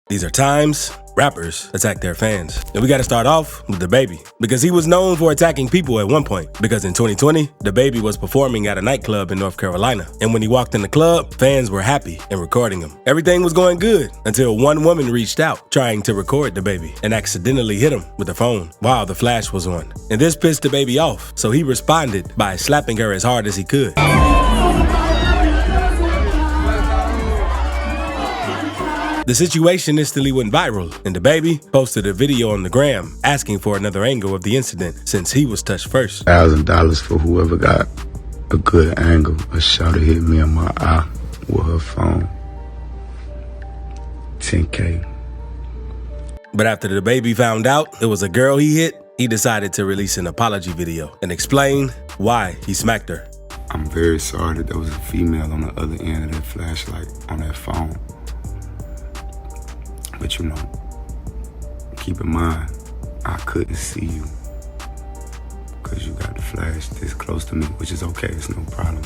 These are times rappers attack their fans. And we gotta start off with DaBaby, because he was known for attacking people at one point. Because in 2020, DaBaby was performing at a nightclub in North Carolina. And when he walked in the club, fans were happy and recording him. Everything was going good until one woman reached out trying to record DaBaby and accidentally hit him with the phone while the flash was on. And this pissed DaBaby off, so he responded by slapping her as hard as he could. The situation instantly went viral, and DaBaby posted a video on the gram asking for another angle of the incident since he was touched first. $1,000 for whoever got a good angle. A shot hit me in my eye with her phone. $10K. But after DaBaby found out it was a girl he hit, he decided to release an apology video and explain why he smacked her. I'm very sorry that there was a female on the other end of that flashlight on that phone. But you know, keep in mind, I couldn't see you because you got the flash this close to me, which is okay, it's no problem.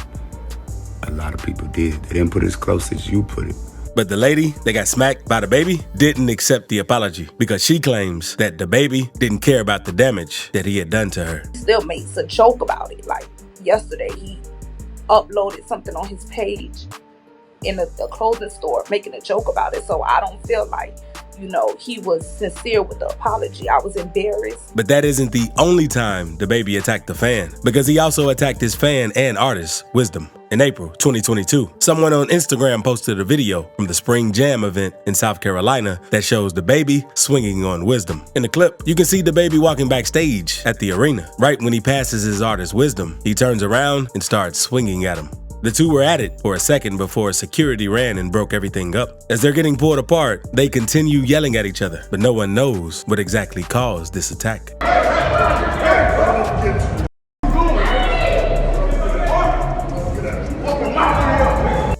A lot of people did. They didn't put it as close as you put it. But the lady that got smacked by DaBaby didn't accept the apology because she claims that DaBaby didn't care about the damage that he had done to her. He still makes a joke about it. Like yesterday, he uploaded something on his page in a clothing store making a joke about it. So I don't feel like, you know, he was sincere with the apology. I was embarrassed. But that isn't the only time DaBaby attacked the fan, because he also attacked his fan and artist, Wisdom. In April 2022, someone on Instagram posted a video from the Spring Jam event in South Carolina that shows DaBaby swinging on Wisdom. In the clip, you can see DaBaby walking backstage at the arena. Right when he passes his artist Wisdom, he turns around and starts swinging at him. The two were at it for a second before security ran and broke everything up. As they're getting pulled apart, they continue yelling at each other, but no one knows what exactly caused this attack.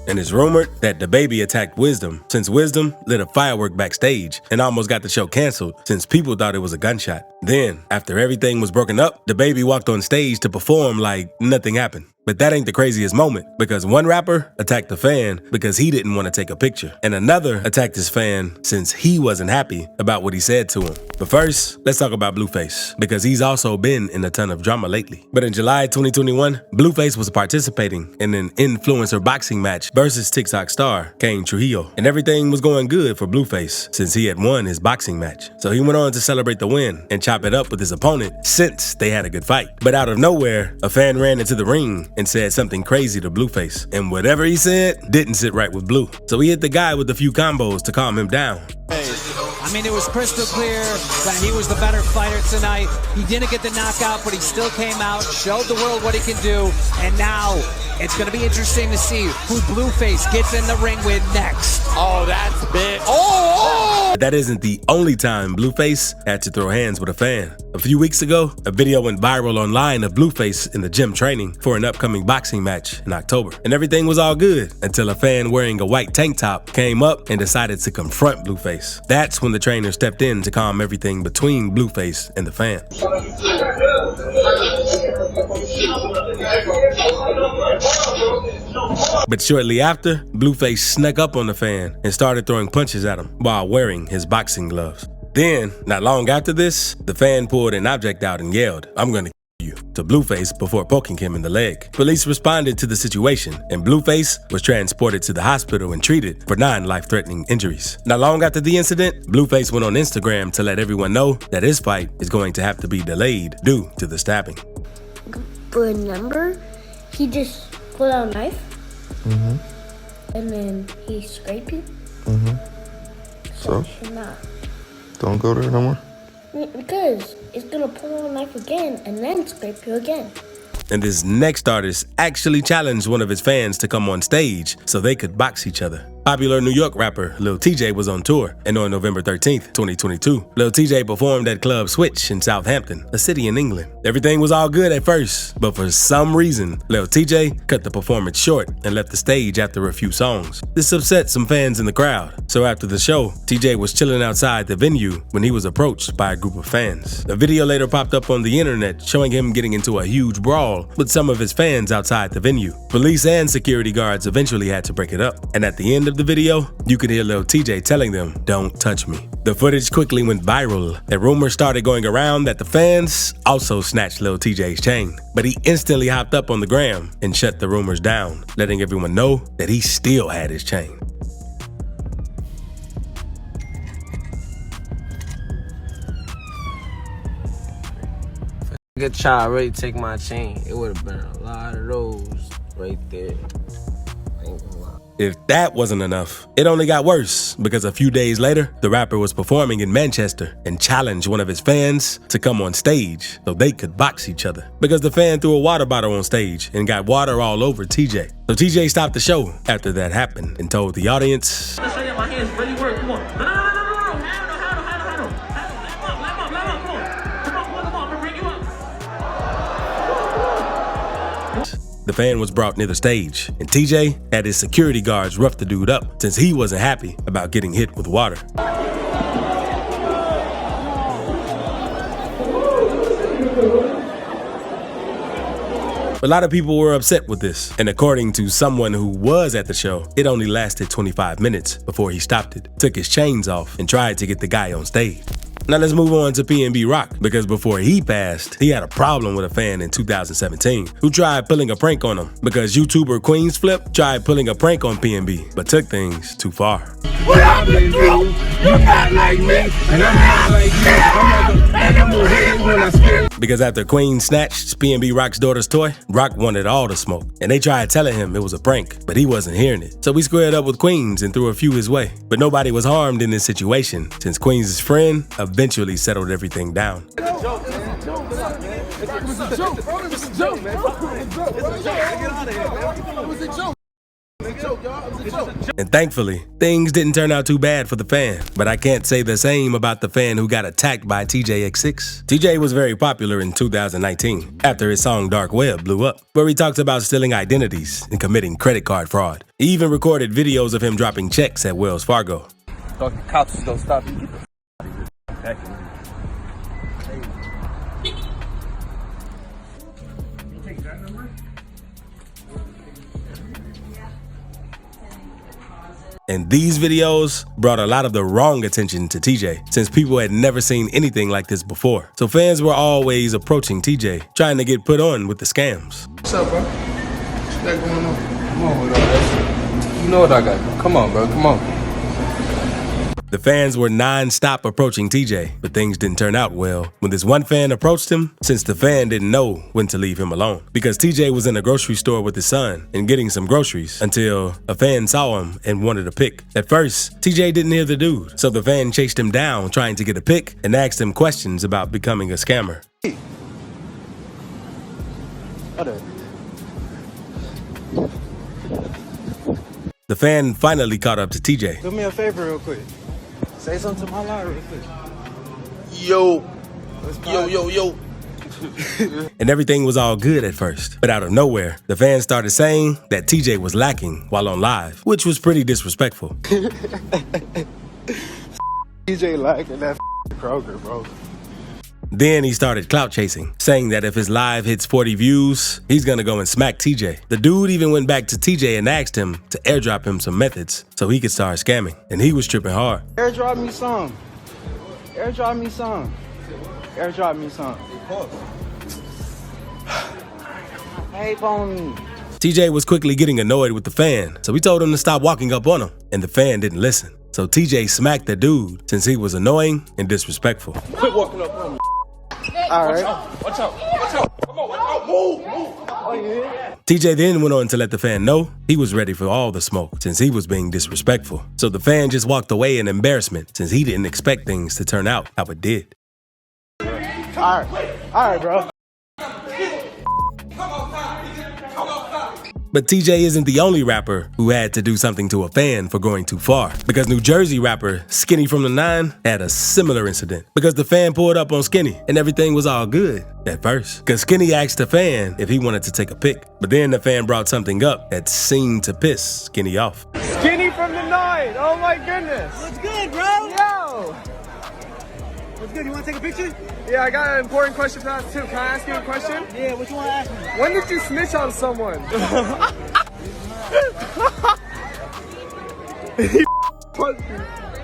And it's rumored that DaBaby attacked Wisdom since Wisdom lit a firework backstage and almost got the show canceled since people thought it was a gunshot. Then, after everything was broken up, DaBaby walked on stage to perform like nothing happened. But that ain't the craziest moment, because one rapper attacked a fan because he didn't want to take a picture, and another attacked his fan since he wasn't happy about what he said to him. But first, let's talk about Blueface, because he's also been in a ton of drama lately. But in July 2021, Blueface was participating in an influencer boxing match versus TikTok star Kane Trujillo, and everything was going good for Blueface since he had won his boxing match. So he went on to celebrate the win and chop it up with his opponent since they had a good fight. But out of nowhere, a fan ran into the ring and said something crazy to Blueface, and whatever he said didn't sit right with Blue. So he hit the guy with a few combos to calm him down. I mean, it was crystal clear that he was the better fighter tonight. He didn't get the knockout, but he still came out, showed the world what he can do, and now it's going to be interesting to see who Blueface gets in the ring with next. Oh, that's big. Oh! But that isn't the only time Blueface had to throw hands with a fan. A few weeks ago, a video went viral online of Blueface in the gym training for an upcoming boxing match in October. And everything was all good until a fan wearing a white tank top came up and decided to confront Blueface. That's when the trainer stepped in to calm everything between Blueface and the fan. But shortly after, Blueface snuck up on the fan and started throwing punches at him while wearing his boxing gloves. Then, not long after this, the fan pulled an object out and yelled, "I'm gonna kill you," to Blueface before poking him in the leg. Police responded to the situation, and Blueface was transported to the hospital and treated for non-life-threatening injuries. Not long after the incident, Blueface went on Instagram to let everyone know that his fight is going to have to be delayed due to the stabbing. Remember, he just pulled out a knife, and then he scraped you. So? Should not. Don't go there no more? Because it's gonna pull out a knife again and then scrape you again. And this next artist actually challenged one of his fans to come on stage so they could box each other. Popular New York rapper Lil TJ was on tour, and on November 13th, 2022, Lil TJ performed at Club Switch in Southampton, a city in England. Everything was all good at first, but for some reason, Lil TJ cut the performance short and left the stage after a few songs. This upset some fans in the crowd, so after the show, TJ was chilling outside the venue when he was approached by a group of fans. A video later popped up on the internet showing him getting into a huge brawl with some of his fans outside the venue. Police and security guards eventually had to break it up, and at the end of the video, you could hear Lil TJ telling them, "Don't touch me." The footage quickly went viral, and rumors started going around that the fans also snatched Lil TJ's chain. But he instantly hopped up on the gram and shut the rumors down, letting everyone know that he still had his chain. Good child really take my chain. It would have been a lot of those right there. I ain't gonna lie. If that wasn't enough, it only got worse because a few days later, the rapper was performing in Manchester and challenged one of his fans to come on stage so they could box each other. Because the fan threw a water bottle on stage and got water all over TJ. So TJ stopped the show after that happened and told the audience, Let's show you my hands really work. Come on. No. the fan was brought near the stage, and TJ had his security guards rough the dude up since he wasn't happy about getting hit with water. A lot of people were upset with this, and according to someone who was at the show, it only lasted 25 minutes before he stopped it, took his chains off, and tried to get the guy on stage. Now let's move on to PNB Rock, because before he passed, he had a problem with a fan in 2017 who tried pulling a prank on him because YouTuber Queens Flip tried pulling a prank on PNB, but took things too far. What happened, bro? You not like me, and I'm not like you. I'm gonna hit you when I scare. Because after Queen snatched PNB Rock's daughter's toy, Rock wanted all the smoke, and they tried telling him it was a prank, but he wasn't hearing it. So we squared up with Queens and threw a few his way. But nobody was harmed in this situation, since Queens' friend eventually settled everything down. And thankfully, things didn't turn out too bad for the fan, but I can't say the same about the fan who got attacked by TJX6. TJ was very popular in 2019 after his song Dark Web blew up, where he talks about stealing identities and committing credit card fraud. He even recorded videos of him dropping checks at Wells Fargo. Thought the cops was gonna stop you. And these videos brought a lot of the wrong attention to TJ, since people had never seen anything like this before. So fans were always approaching TJ, trying to get put on with the scams. What's up, bro? What's that going on? Come on with all that shit. You know what I got. Come on, bro. Come on. The fans were non-stop approaching TJ, but things didn't turn out well when this one fan approached him, since the fan didn't know when to leave him alone. Because TJ was in a grocery store with his son and getting some groceries until a fan saw him and wanted a pic. At first, TJ didn't hear the dude, so the fan chased him down trying to get a pic and asked him questions about becoming a scammer. The fan finally caught up to TJ. Do me a favor real quick. Say something to my line real quick. Yo. And everything was all good at first. But out of nowhere, the fans started saying that TJ was lacking while on live, which was pretty disrespectful. DJ lacking that Kroger, bro. Then he started clout chasing, saying that if his live hits 40 views, he's gonna go and smack TJ. The dude even went back to TJ and asked him to airdrop him some methods so he could start scamming, and he was tripping hard. Airdrop me some. Airdrop me some. Airdrop me some. Hey, phone. TJ was quickly getting annoyed with the fan, so he told him to stop walking up on him, and the fan didn't listen. So TJ smacked the dude since he was annoying and disrespectful. Quit walking up on me. All right. Watch out. Come on, watch out. Move. Oh, yeah. TJ then went on to let the fan know he was ready for all the smoke since he was being disrespectful. So the fan just walked away in embarrassment since he didn't expect things to turn out how it did. All right, bro. But TJ isn't the only rapper who had to do something to a fan for going too far, because New Jersey rapper Skinny from the 9 had a similar incident because the fan pulled up on Skinny and everything was all good at first because Skinny asked the fan if he wanted to take a pic, but then the fan brought something up that seemed to piss Skinny off. Skinny from the 9. Oh my goodness. What's good, bro? Yo. What's good? You want to take a picture? Yeah, I got an important question to ask too. Can I ask you a question? Yeah, what you want to ask me? When did you snitch on someone?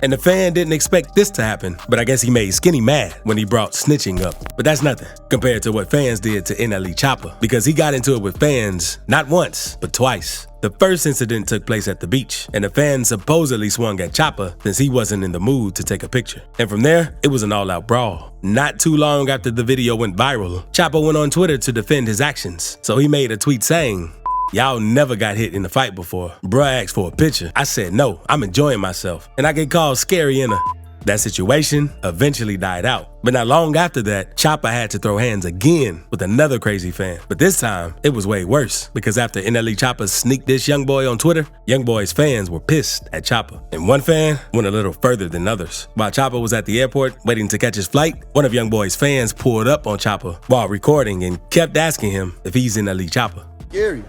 And the fan didn't expect this to happen, but I guess he made Skinny mad when he brought snitching up. But that's nothing compared to what fans did to NLE Choppa, because he got into it with fans not once, but twice. The first incident took place at the beach, and the fans supposedly swung at Choppa since he wasn't in the mood to take a picture. And from there, it was an all-out brawl. Not too long after the video went viral, Choppa went on Twitter to defend his actions. So he made a tweet saying, "Y'all never got hit in a fight before. Bruh asked for a picture. I said no, I'm enjoying myself. And I get called scary in a..." That situation eventually died out. But not long after that, Choppa had to throw hands again with another crazy fan. But this time, it was way worse, because after NLE Choppa sneaked this young boy on Twitter, young boy's fans were pissed at Choppa. And one fan went a little further than others. While Choppa was at the airport waiting to catch his flight, one of young boy's fans pulled up on Choppa while recording and kept asking him if he's NLE Choppa. Gary.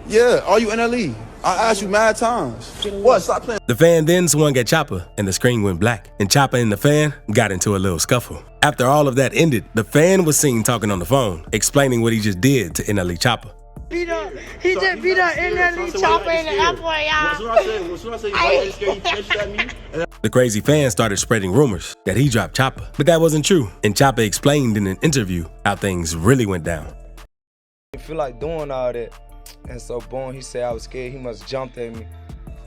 Yeah, are you NLE? I asked you mad times. What? Stop playing. The fan then swung at Choppa and the screen went black, and Choppa and the fan got into a little scuffle. After all of that ended, the fan was seen talking on the phone, explaining what he just did to NLE Choppa. He just beat up NLE Choppa in the airport, y'all. The crazy fan started spreading rumors that he dropped Choppa, but that wasn't true, and Choppa explained in an interview how things really went down. I feel like doing all that. And so boom, he said I was scared, he must have jumped at me.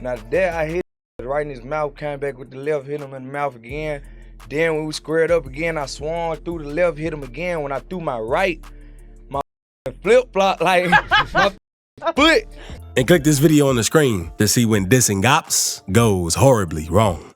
Now there I hit him right in his mouth, came back with the left, hit him in the mouth again. Then when we squared up again, I swung through the left, hit him again. When I threw my right, my flip-flop like my foot. And click this video on the screen to see when dissing OPPS goes horribly wrong.